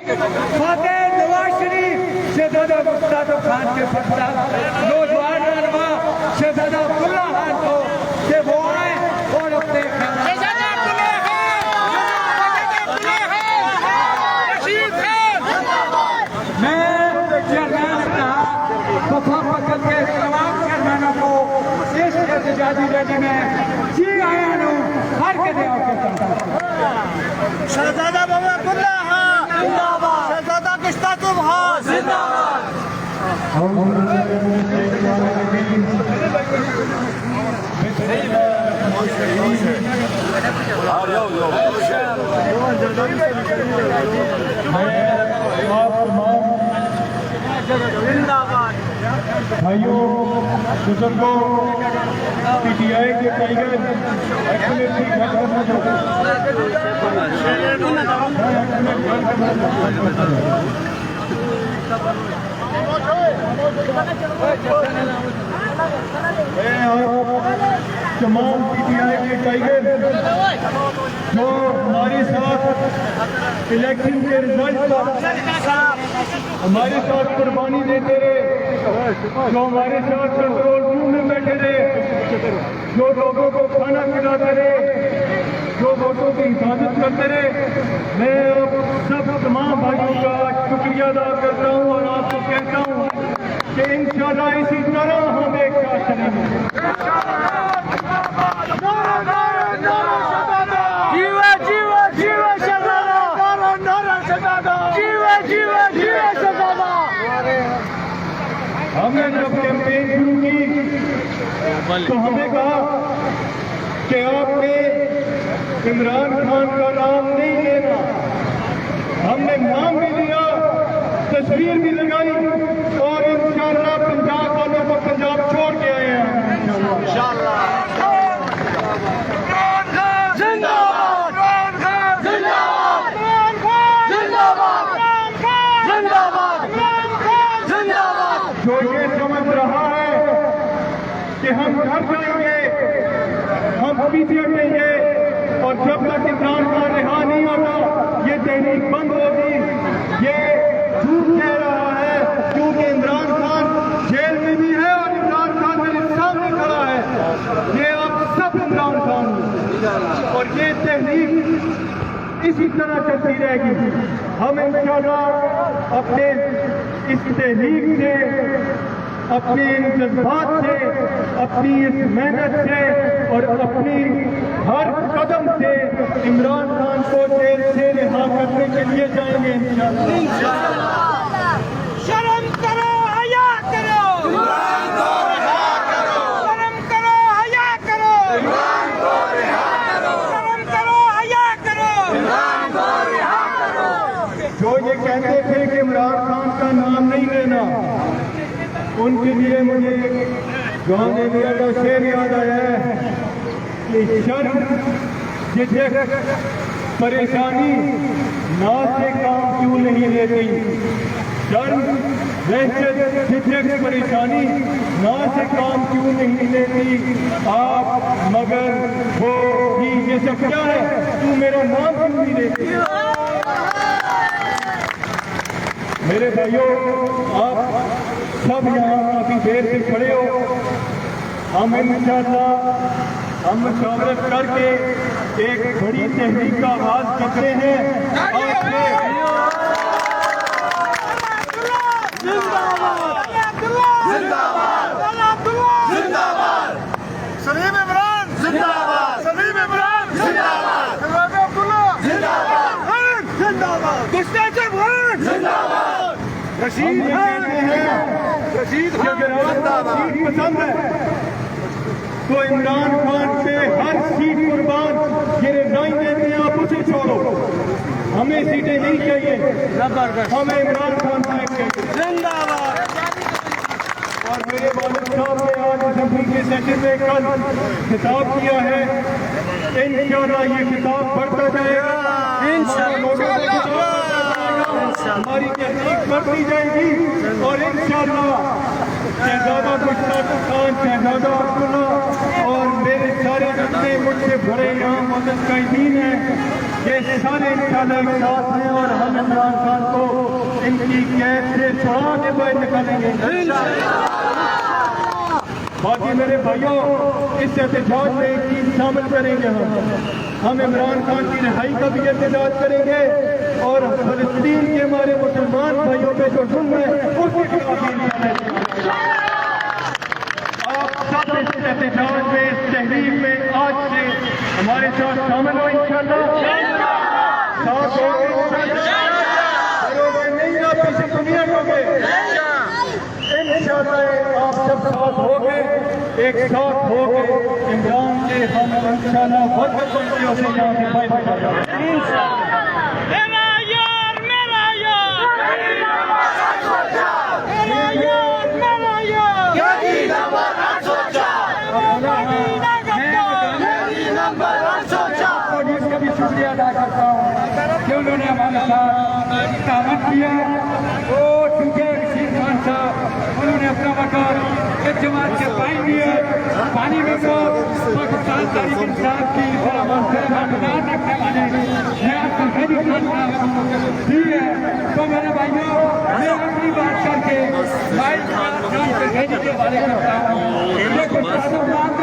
فاتح نواز شریف شہزادہ مشتاق خان کے فرزند نوجوان رہنما شہزادہ عبداللہ خان کو کہ وہ آئیں اور اپنے شہزادہ عبداللہ خان رشید خان میں چیئرمین کہا وفا پکل کے تمام چیئرمینوں کو اس احتجاجی ریلی میں جی آیا ہوں ہر کے دے آپ کے ساتھ شہزادہ بابا عبداللہ خان زندہ باد شہزادہ مشتاق خان زندہ باد بھائیوں بزرگوں پی ٹی آئی کے ٹائیگر تمام پی ٹی آئی کے ٹائیگر جو ہمارے ساتھ الیکشن کے رزلٹ ہمارے ساتھ قربانی دیتے رہے، جو ہمارے ساتھ کنٹرول روم میں بیٹھے رہے، جو لوگوں کو کھانا کھلاتے رہے، جو ووٹوں کی حفاظت کرتے رہے، میں اب سب تمام بھائیوں کا شکریہ ادا کرتا ہوں اور آپ کو کہتا ہوں کہ انشاءاللہ اسی طرح ہم ایک ساتھ چلیں گے۔ ہم نے جب کیمپین شروع کی تو ہمیں کہا کہ آپ نے عمران خان کا نام نہیں لینا، ہم نے نام بھی لیا، تصویر بھی لگائی اور انشاءاللہ پنجاب والوں کو پنجاب چھوڑ کے آئے ہیں انشاءاللہ۔ جو یہ سمجھ رہا ہے کہ ہم گھر جائیں گے، ہم پیچھے ہٹیں گے اور جب تک عمران خان رہا نہیں ہوتا یہ تحریک بند ہوگی، یہ جھوٹ کہہ رہا ہے، کیونکہ عمران خان جیل میں بھی ہے اور عمران خان میرے سامنے کھڑا ہے، یہ اب سب عمران خان اور یہ تحریک اسی طرح چلتی رہے گی۔ ہم انشاءاللہ اپنے اس تحریک سے، اپنے ان جذبات سے، اپنی اس محنت سے اور اپنی ہر قدم سے عمران خان کو جیل سے رہا کرنے کے لیے جائیں گے انشاءاللہ۔ شرم کرو حیا کرو عمران کو رہا کرو، شرم کرو حیا کرو عمران کو رہا کرو، شرم کرو حیا کرو عمران کو رہا کرو۔ جو یہ کہتے تھے کہ عمران خان کا نام نہیں لینا، ان کے لیے مجھے گاؤں انڈیا کا شعر یاد آیا ہے کہ شرم جھجک پریشانی نا سے کام کیوں نہیں لیتی، شرم دہشت جھجک پریشانی نا سے کام کیوں نہیں لیتی، آپ مگر ہو ہی یہ سب کیا ہے، تو میرا نام کیوں نہیں لیتی۔ میرے بھائیوں، آپ سب یہاں کافی دیر سے کھڑے ہو، ہم انشاءاللہ ہم مشاورت کر کے ایک بڑی تحریک کا آغاز کرتے ہیں۔ سلیم عمران زندہ باد، سلیم عمران زندہ باد، شہزادہ عبداللہ زندہ باد، زندہ باد، مشتاق خان زندہ باد، رشید خان رشید خان زندہ باد۔ پسند ہے تو عمران خان سے ہر سیٹ قربان، یہ ریزائن دیتے ہیں، آپ اسے چھوڑو، ہمیں سیٹیں نہیں چاہیے، ہمیں عمران خان صاحب چاہیے زندہ باد۔ اور میرے والد صاحب نے آج اسمبلی کے سیشن میں کل خطاب کیا ہے، انشاءاللہ یہ خطاب بڑھتا جائے گا، ہماری تحقیق بڑھتی جائے گی اور انشاءاللہ شہزادہ مشتاق خان، شہزادہ عبداللہ اور میرے سارے جتنے مجھ سے بڑے یہاں مدد قائدین ہیں، یہ سارے انشاءاللہ ایک ساتھ ہیں اور ہم عمران خان کو ان کی قید سے چھڑا کے باہر نکالیں گے باقی میرے بھائیوں اس احتجاج میں ایک چیز شامل کریں گے ہم عمران خان کی رہائی کا بھی احتجاج کریں گے اور فلسطین کے ہمارے مسلمان بھائیوں پہ جو ظلم ہے اس کے خلاف آپ سب اس احتجاج میں اس تحریک میں آج سے ہمارے ساتھ شامل ہو انشاءاللہ ساتھ ہوگے نہیں آپ پیچھے دنیا ہوگے انشاءاللہ آپ سب ساتھ ہوگے ایک ساتھ ہوگے عمران کے ہم انشاءاللہ بہت بڑھتیوں سے یہاں سے فائدہ کریں شکریہ ادا کرتا ہوں کہ انہوں نے ہمارے ساتھ تعاون کیا اور چونکہ رشید خان صاحب انہوں نے اپنا وقت ایک جماعت سے پائیں گے پانی میں تو پاکستان تاریخ انصاف کی مدار رکھنے والے نیاز الخیری خان صاحب بھی ہے تو میرے بھائیوں میں اپنی بات کر کے بھائی خان الخیری کے بارے میں کرتا ہوں